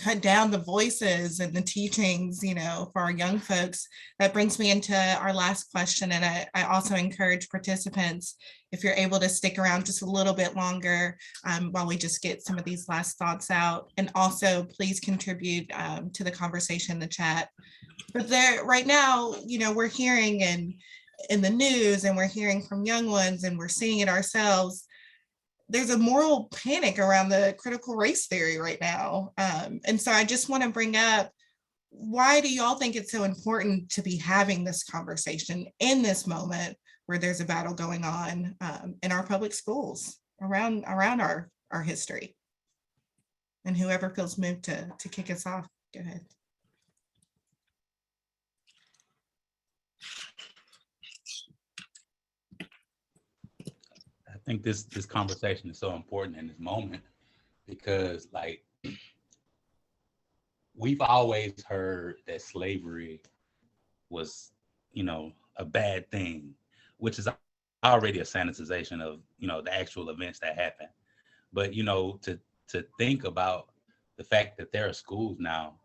E: cut down the voices and the teachings, you know, for our young folks, that brings me into our last question. And I also encourage participants, if you're able to stick around just a little bit longer while we just get some of these last thoughts out. And also please contribute to the conversation in the chat. But there, right now, you know, we're hearing in the news and we're hearing from young ones and we're seeing it ourselves, there's a moral panic around the critical race theory right now. And so I just want to bring up, why do y'all think it's so important to be having this conversation in this moment where there's a battle going on in our public schools around our history? And whoever feels moved to kick us off, go ahead.
H: I think this conversation is so important in this moment because, like, we've always heard that slavery was, you know, a bad thing, which is already a sanitization of, you know, the actual events that happened. But, you know, to think about the fact that there are schools now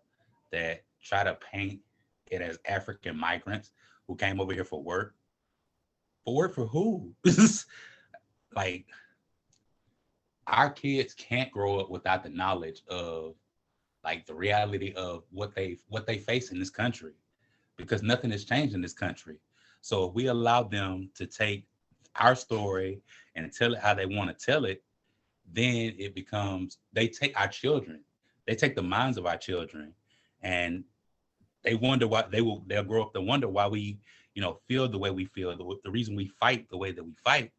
H: that try to paint it as African migrants who came over here for work. For work for who? Like, our kids can't grow up without the knowledge of, like, the reality of what they face in this country, because nothing has changed in this country. So if we allow them to take our story and tell it how they want to tell it, then it becomes, they take our children, they take the minds of our children, and they wonder why they'll grow up to wonder why we, you know, feel the way we feel, the reason we fight the way that we fight.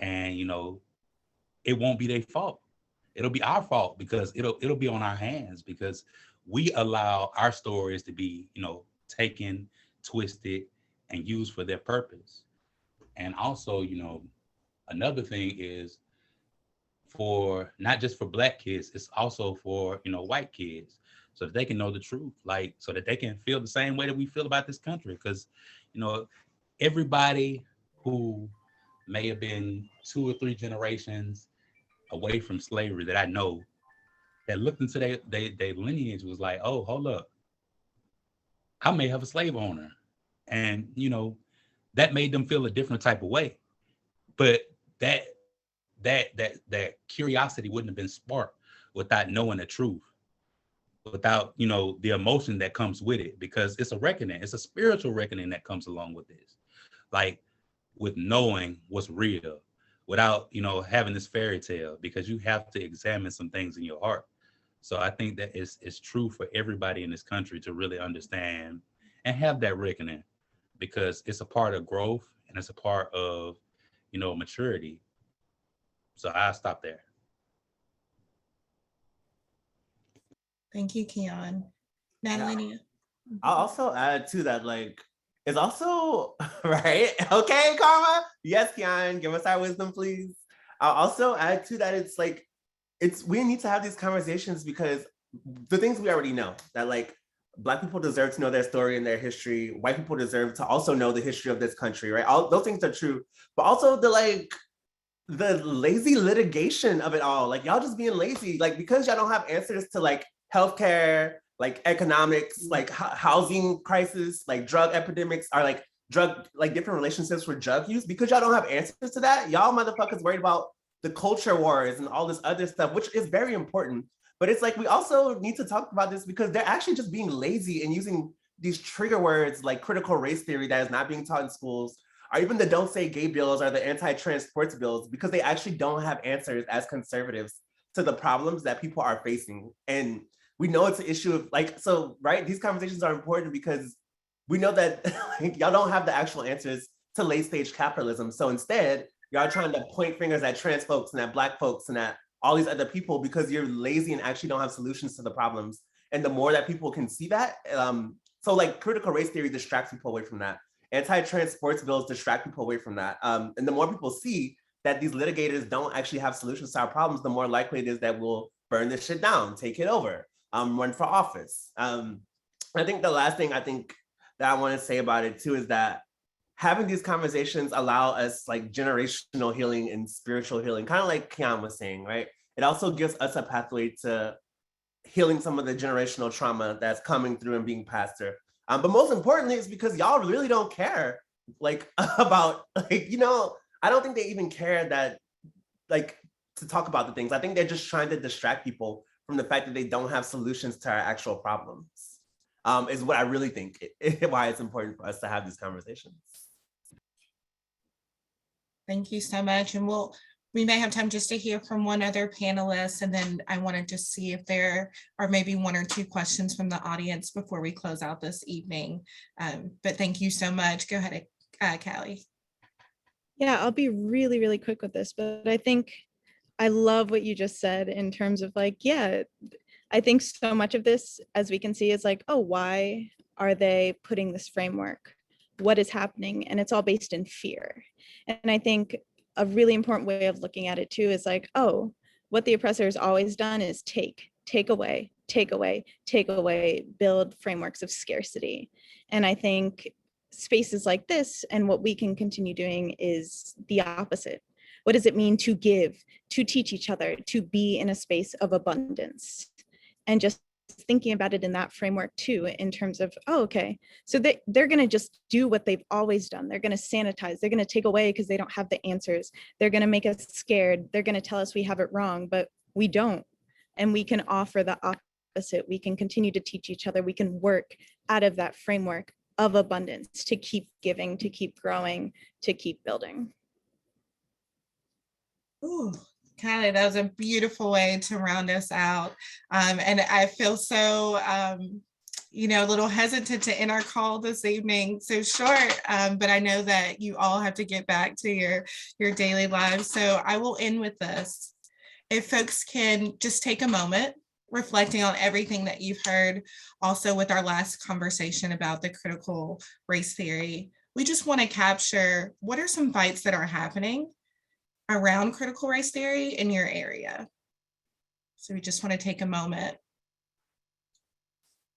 H: And, you know, it won't be their fault. it'll be our fault because it'll be on our hands because we allow our stories to be, taken, twisted, and used for their purpose. And also, another thing is for not just for Black kids, it's also for, white kids, so that they can know the truth, like so that they can feel the same way that we feel about this country. Because, everybody who may have been 2 or 3 generations away from slavery that I know that looked into their lineage was like, oh, hold up, I may have a slave owner. And, that made them feel a different type of way. But that curiosity wouldn't have been sparked without knowing the truth, without, the emotion that comes with it, because it's a reckoning. It's a spiritual reckoning that comes along with this. Like with knowing what's real without, having this fairy tale, because you have to examine some things in your heart. So I think that it's true for everybody in this country to really understand and have that reckoning, because it's a part of growth and it's a part of, maturity. So I'll stop there.
E: Thank you, Keon. Natalie?
D: I'll also add to that, like, it's also, right? Okay, Karma? Yes, Keon, give us our wisdom, please. I'll also add to that, it's like, we need to have these conversations because the things we already know, that like, Black people deserve to know their story and their history. White people deserve to also know the history of this country, right? All those things are true, but also the lazy litigation of it all. Like y'all just being lazy, like because y'all don't have answers to like healthcare, like economics, like housing crisis, like drug epidemics, or like different relationships with drug use. Because y'all don't have answers to that, y'all motherfuckers worried about the culture wars and all this other stuff, which is very important. But it's like, we also need to talk about this because they're actually just being lazy and using these trigger words like critical race theory that is not being taught in schools, or even the don't say gay bills or the anti-trans sports bills, because they actually don't have answers as conservatives to the problems that people are facing. And we know it's an issue of like, so, right, these conversations are important because we know that like, y'all don't have the actual answers to late stage capitalism. So instead, y'all trying to point fingers at trans folks and at Black folks and at all these other people because you're lazy and actually don't have solutions to the problems. And the more that people can see that, so like critical race theory distracts people away from that. Anti-trans sports bills distract people away from that. And the more people see that these litigators don't actually have solutions to our problems, the more likely it is that we'll burn this shit down, take it over, run for office. I think the last thing I think that I want to say about it too is that having these conversations allow us like generational healing and spiritual healing, kind of like Keon was saying, right? It also gives us a pathway to healing some of the generational trauma that's coming through and being passed through. But most importantly, it's because y'all really don't care like about like, I don't think they even care that like to talk about the things. I think they're just trying to distract people from the fact that they don't have solutions to our actual problems, is what I really think why it's important for us to have these conversations.
E: Thank you so much. And we may have time just to hear from one other panelist, and then I wanted to see if there are maybe 1 or 2 questions from the audience before we close out this evening. But thank you so much. Go ahead, Callie.
I: Yeah, I'll be really, really quick with this, but I think I love what you just said in terms of like, yeah, I think so much of this, as we can see, is like, oh, why are they putting this framework? What is happening? And it's all based in fear. And I think a really important way of looking at it too is like, oh, what the oppressor has always done is take away, build frameworks of scarcity. And I think spaces like this and what we can continue doing is the opposite. What does it mean to give, to teach each other, to be in a space of abundance? And just thinking about it in that framework too, in terms of, oh, okay, so they're going to just do what they've always done. They're going to sanitize, they're going to take away because they don't have the answers. They're going to make us scared. They're going to tell us we have it wrong, but we don't. And we can offer the opposite. We can continue to teach each other. We can work out of that framework of abundance to keep giving, to keep growing, to keep building.
E: Ooh, Kylie, that was a beautiful way to round us out. And I feel so, a little hesitant to end our call this evening so short, but I know that you all have to get back to your daily lives. So I will end with this. if folks can just take a moment reflecting on everything that you've heard, also with our last conversation about the critical race theory, we just want to capture what are some fights that are happening around critical race theory in your area. So we just want to take a moment.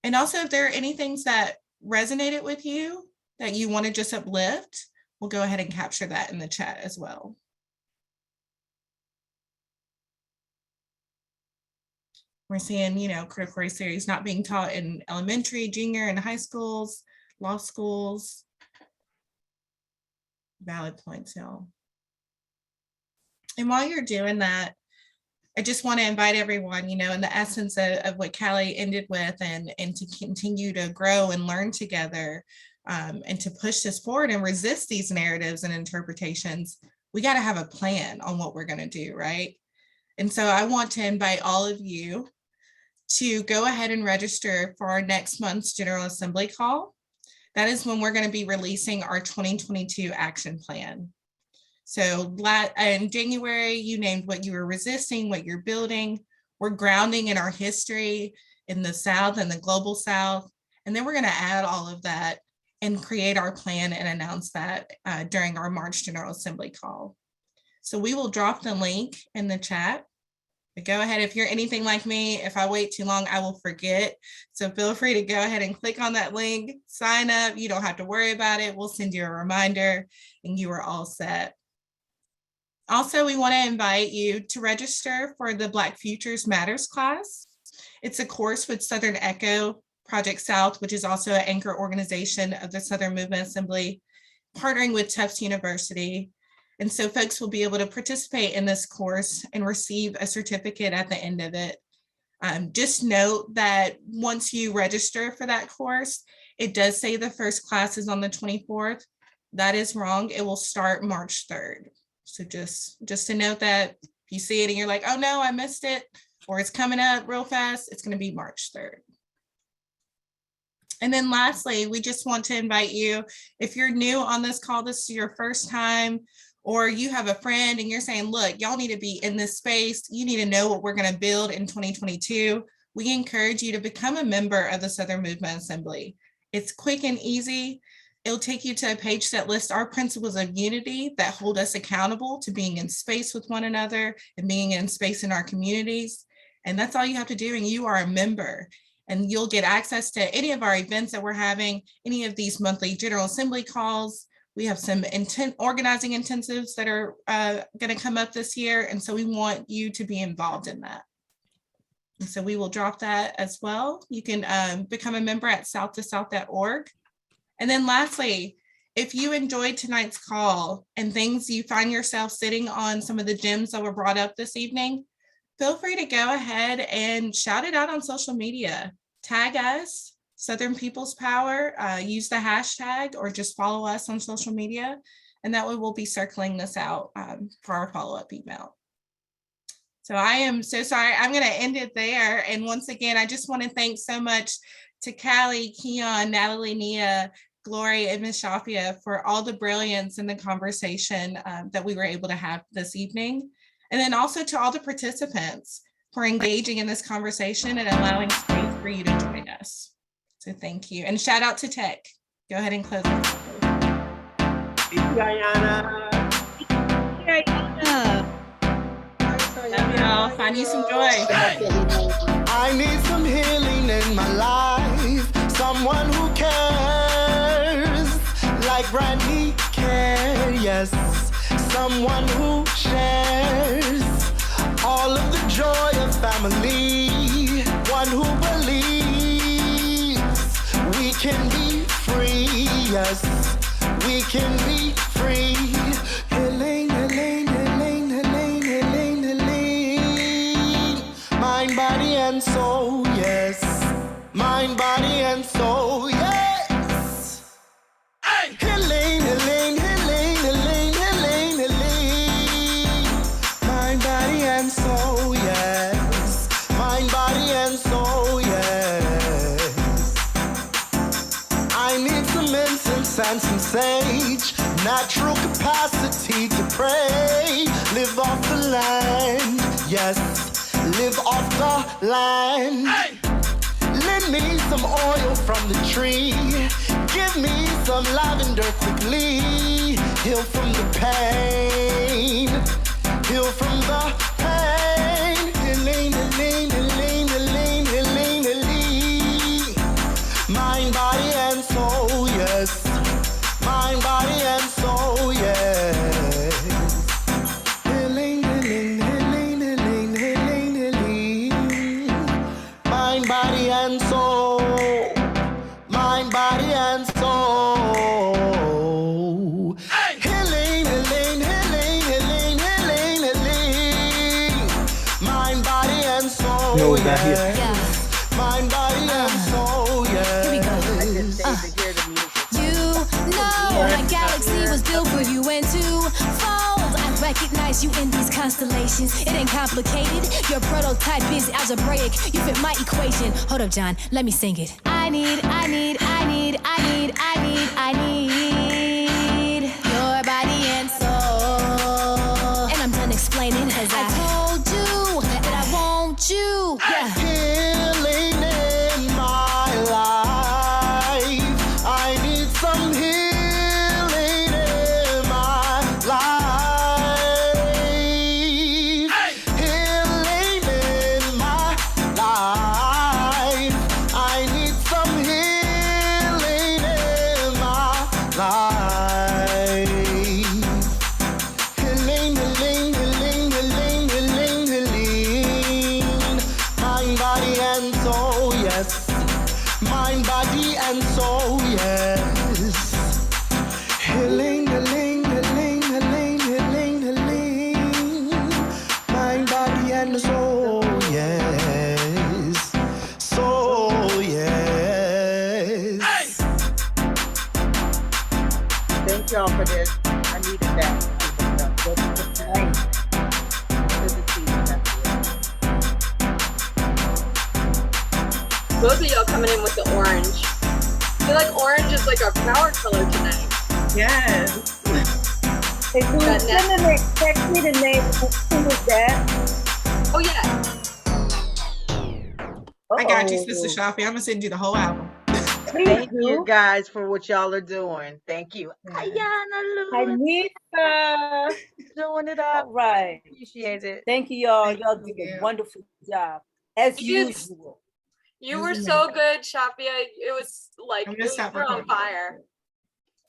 E: And also, if there are any things that resonated with you that you want to just uplift, we'll go ahead and capture that in the chat as well. We're seeing, critical race theory is not being taught in elementary, junior, and high schools, law schools. Valid points, y'all. And while you're doing that, I just want to invite everyone, in the essence of what Callie ended with, and to continue to grow and learn together, and to push this forward and resist these narratives and interpretations, we got to have a plan on what we're going to do, right? And so I want to invite all of you to go ahead and register for our next month's General Assembly call. That is when we're going to be releasing our 2022 action plan. So in January, you named what you were resisting, what you're building. We're grounding in our history in the South and the global South. And then we're going to add all of that and create our plan and announce that during our March General Assembly call. So we will drop the link in the chat. But go ahead, if you're anything like me, if I wait too long, I will forget. So feel free to go ahead and click on that link, sign up. You don't have to worry about it. We'll send you a reminder and you are all set. Also, we want to invite you to register for the Black Futures Matters class. It's a course with Southern Echo Project South, which is also an anchor organization of the Southern Movement Assembly, partnering with Tufts University. And so folks will be able to participate in this course and receive a certificate at the end of it. Just note that once you register for that course, it does say the first class is on the 24th. That is wrong. It will start March 3rd. So just to note that if you see it and you're like, oh no, I missed it, or it's coming up real fast, it's going to be March 3rd. And then lastly, we just want to invite you, if you're new on this call, this is your first time, or you have a friend and you're saying, look, y'all need to be in this space. You need to know what we're going to build in 2022. We encourage you to become a member of the Southern Movement Assembly. It's quick and easy. It'll take you to a page that lists our principles of unity that hold us accountable to being in space with one another and being in space in our communities. And that's all you have to do, and you are a member. And you'll get access to any of our events that we're having, any of these monthly General Assembly calls. We have some organizing intensives that are going to come up this year. And so we want you to be involved in that. And so we will drop that as well. You can become a member at southtosouth.org. And then lastly, if you enjoyed tonight's call and things you find yourself sitting on some of the gems that were brought up this evening, feel free to go ahead and shout it out on social media. Tag us, Southern People's Power, use the hashtag or just follow us on social media. And that way we'll be circling this out for our follow-up email. So I am so sorry. I'm going to end it there. And once again, I just want to thank so much to Callie, Keon, Natalie, Nia, Glory, and Ms. Shafia for all the brilliance in the conversation that we were able to have this evening. And then also to all the participants for engaging in this conversation and allowing space for you to join us. So thank you. And shout out to Tech. Go ahead and close this.
D: Thank you, Guyana.
E: Love y'all. Find you some joy.
J: I need some healing in my life. Someone who cares like Brandy cares. Yes, someone who shares all of the joy of family. One who believes we can be free. Yes, we can be free. Healing, healing, healing, healing, healing, healing. Mind, body, and soul. Yes, mind, body, and soul. Yes. Hey. Healing, healing, healing, healing, healing, healing. Mind, body, and soul. Yes, mind, body, and soul. Yes. I need some incense and some sage. Natural capacity to pray. Live off the land. yes, live off the land. Lend me some oil from the tree. Give me some lavender quickly. Heal from the pain. Heal from the pain. Healing, healing, healing, healing, healing, healing. Mind, body, and soul, yes. Mind, body, and soul, yes. Healing, healing, healing, healing, healing, healing. Mind, body, and soul. Mind, body, and soul. Healing, healing, healing, healing, healing, healing. Mind, body, and soul.
D: No, not here.
J: Yes. Mind, body, and soul, yes.
K: Here we go. You know my galaxy was built for you and to fold. I recognize you in these constellations. It ain't complicated. Your prototype is algebraic. You fit my equation. Hold up, John. Let me sing it. I need your body and soul. And I'm done explaining cause I told you that I want you. Yeah.
J: Healing in my life. I need some healing in my life. Healing in my life. I need some healing in my life. Healing, healing, healing, healing, healing, healing. Mind, body, and soul, yes. Mind, body, and soul, yes. Healing, healing, healing, healing, healing, healing. Mind, body, and soul, yes. Soul, yes.
L: Thank y'all for this. I needed that.
C: Both of y'all coming in with the orange. I feel like orange is like our power color tonight.
B: Yes. Hey, who
C: That
B: send me text me the name? Who was that?
C: Oh yeah.
E: I got you, Sister Shafi. I'm gonna send you the whole album.
L: Thank you guys for what y'all are doing. Thank you.
F: Hi, Nita.
L: Doing it up.
F: All right.
L: Appreciate it.
F: Thank you, y'all.
E: Thank
F: Y'all did
E: you.
F: a wonderful job, as
C: Yes.
F: usual.
C: You were so good, Shafia. It was like
E: I'm
C: you
E: gonna stop
C: were on
E: recording.
C: fire.